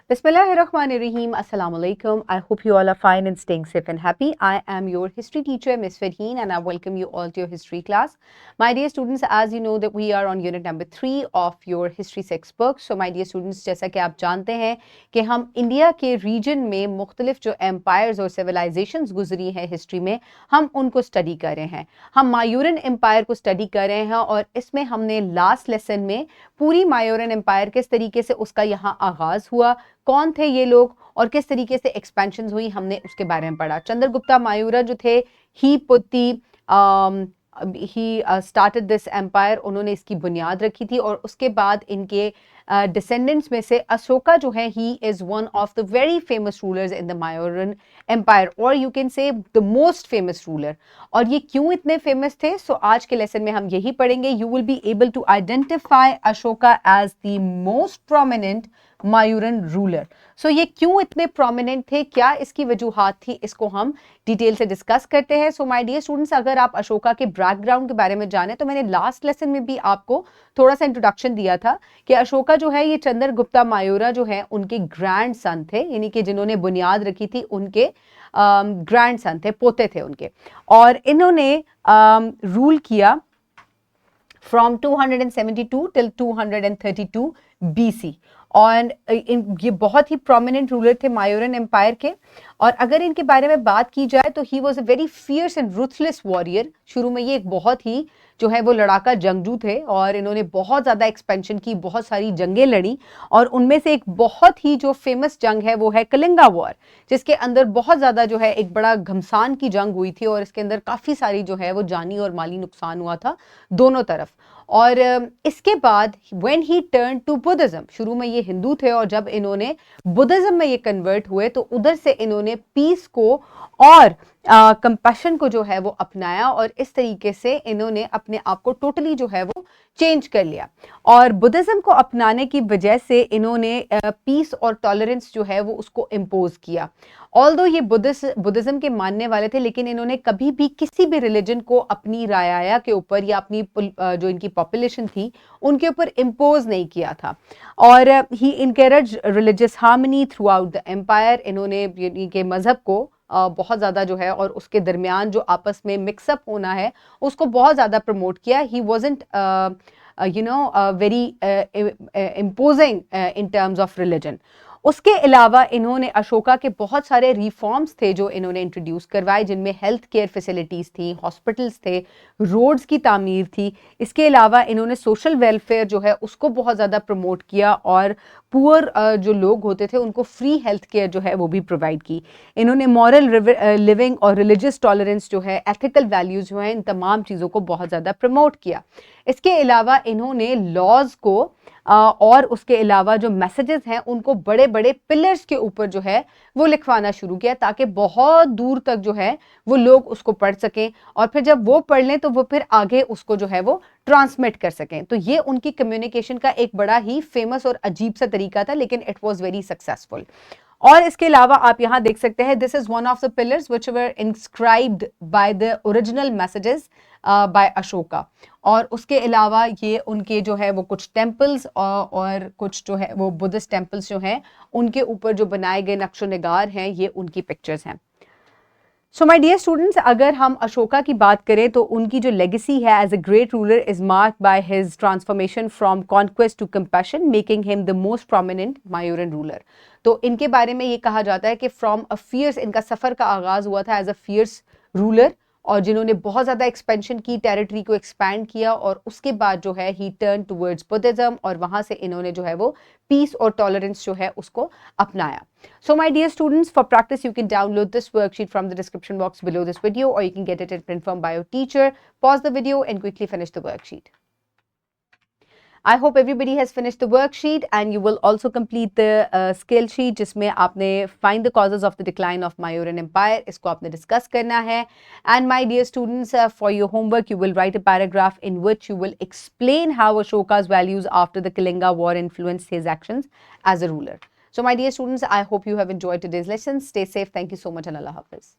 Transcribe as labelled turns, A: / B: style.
A: Bismillahirrahmanirrahim. Assalamu alaikum. I hope you all are fine and staying safe and happy. I am your history teacher, Miss Farheen, and I welcome you all to your history class. My dear students, as you know that we are on unit number 3 of your history textbook. So my dear students, जैसा कि आप जानते हैं कि हम India के reason में मुख्तलिफ जो एम्पायर्स और सिविलाइजेशंस गुजरी हैं हिस्ट्री में, हम उनको स्टडी कर रहे हैं. हम मायूरन एम्पायर को स्टडी कर रहे हैं और इसमें हमने लास्ट लेसन में पूरी मायूरन एम्पायर किस तरीके से उसका यहाँ आगाज हुआ, कौन थे ये लोग और किस तरीके से एक्सपेंशन हुई, हमने उसके बारे में पढ़ा. चंद्रगुप्ता मायूरा जो थे, ही स्टार्टेड दिस एम्पायर, उन्होंने इसकी बुनियाद रखी थी. और उसके बाद इनके डिसेंडेंट्स में से अशोका जो है, he is one of the very famous rulers in the Mauryan empire, और you can say the most famous ruler. और ये क्यों इतने फेमस थे, सो आज के लेसन में हम यही पढ़ेंगे. You will be able to identify Ashoka as the most prominent Mauryan ruler. So ये क्यों इतने प्रोमिनेंट थे, क्या इसकी वजूहात थी, इसको हम डिटेल से डिस्कस करते हैं. सो माय डियर स्टूडेंट्स, अगर आप अशोका के बैकग्राउंड के बारे में जाने तो मैंने लास्ट लेसन में भी आपको थोड़ा सा इंट्रोडक्शन दिया था कि अशोका जो है ये चंद्रगुप्ता मायूरा जो है उनके ग्रैंड सन थे, यानी कि जिन्होंने बुनियाद रखी थी उनके ग्रैंड सन थे, पोते थे उनके. और इन्होंने रूल किया फ्रॉम 272 टिल 232 BC. और ये बहुत ही प्रोमिनेंट रूलर थे मायूरन एम्पायर के. और अगर इनके बारे में बात की जाए तो he was a very fierce and ruthless warrior. शुरू में ये एक बहुत ही जो है वो लड़ाका जंगजू थे और इन्होंने बहुत ज़्यादा एक्सपेंशन की, बहुत सारी जंगें लड़ी. और उनमें से एक बहुत ही जो फेमस जंग है वो है कलिंगा वॉर, जिसके अंदर बहुत ज़्यादा जो है एक बड़ा घमसान की जंग हुई थी और इसके अंदर काफ़ी सारी जो है वो जानी और माली नुकसान हुआ था दोनों तरफ. और इसके बाद when he turn to Buddhism, शुरू में ये हिंदू थे और जब इन्होंने बुद्धिज्म में ये कन्वर्ट हुए तो उधर से इन्होंने पीस को और कंपैशन को जो है वो अपनाया और इस तरीके से इन्होंने अपने आप को टोटली जो है वो चेंज कर लिया. और बुद्धिज्म को अपनाने की वजह से इन्होंने पीस और टॉलरेंस जो है वो उसको इम्पोज किया. ऑल्दो ये बुद्धिज्म के मानने वाले थे, लेकिन इन्होंने कभी भी किसी भी रिलीजन को अपनी राया के ऊपर या अपनी जो इनकी पॉपुलेशन थी उनके ऊपर इम्पोज नहीं किया था. और he encourage religious harmony throughout the empire. इन्होंने इनके मजहब को बहुत ज़्यादा जो है और उसके दरमियान जो आपस में मिक्सअप होना है उसको बहुत ज़्यादा प्रमोट किया. He wasn't very imposing in terms of religion. उसके अलावा इन्होंने अशोका के बहुत सारे रिफॉर्म्स थे जो इन्होंने इंट्रोड्यूस करवाए, जिनमें हेल्थ केयर फैसिलिटीज़ थी, हॉस्पिटल्स थे, रोड्स की तामीर थी. इसके अलावा इन्होंने सोशल वेलफेयर जो है उसको बहुत ज़्यादा प्रमोट किया और पुअर जो लोग होते थे उनको फ्री हेल्थ केयर जो है वो भी प्रोवाइड की. इन्होंने मॉरल लिविंग और रिलीजियस टॉलरेंस जो है, एथिकल वैल्यूज़ जो हैं, इन तमाम चीज़ों को बहुत ज़्यादा प्रमोट किया. इसके अलावा इन्होंने लॉज को और उसके अलावा जो मैसेजेस हैं उनको बड़े बड़े पिलर्स के ऊपर जो है वो लिखवाना शुरू किया ताकि बहुत दूर तक जो है वो लोग उसको पढ़ सकें और फिर जब वो पढ़ लें तो वो फिर आगे उसको जो है वो ट्रांसमिट कर सकें. तो ये उनकी कम्युनिकेशन का एक बड़ा ही फेमस और अजीब सा तरीका था, लेकिन इट वॉज वेरी सक्सेसफुल. और इसके अलावा आप यहाँ देख सकते हैं, this is one of the pillars which were inscribed by the original messages bye Ashoka. और उसके अलावा ये उनके जो है वो कुछ टेम्पल्स और कुछ जो है वो बुद्धिस्ट टेम्पल्स जो हैं उनके ऊपर जो बनाए गए नक्शो निगार हैं, ये उनकी पिक्चर्स हैं. सो माय डियर स्टूडेंट्स, अगर हम अशोका की बात करें तो उनकी जो लेगेसी है as a great ruler is marked by his transformation from conquest to compassion, making him the most prominent Mauryan ruler. तो इनके बारे में ये कहा जाता है कि फ्रॉम अ फियर्स, इनका सफ़र का आगाज़ हुआ था एज अ फियर्स रूलर और जिन्होंने बहुत ज़्यादा एक्सपेंशन की, टेरिटरी को एक्सपैंड किया और उसके बाद जो है ही टर्न टूवर्ड्स बुद्धिज्म और वहाँ से इन्होंने जो है वो पीस और टॉलरेंस जो है उसको अपनाया. So my dear students, for practice you can download this worksheet from the description box below this video or you can get it in print form by your teacher. Pause the video and quickly finish the worksheet. I hope everybody has finished the worksheet and you will also complete the skill sheet जिसमें आपने find the causes of the decline of Mauryan Empire, इसको आपने discuss करना है. And my dear students, for your homework you will write a paragraph in which you will explain how Ashoka's values after the Kalinga war influenced his actions as a ruler. So my dear students, I hope you have enjoyed today's lesson. Stay safe. Thank you so much and Allah Hafiz.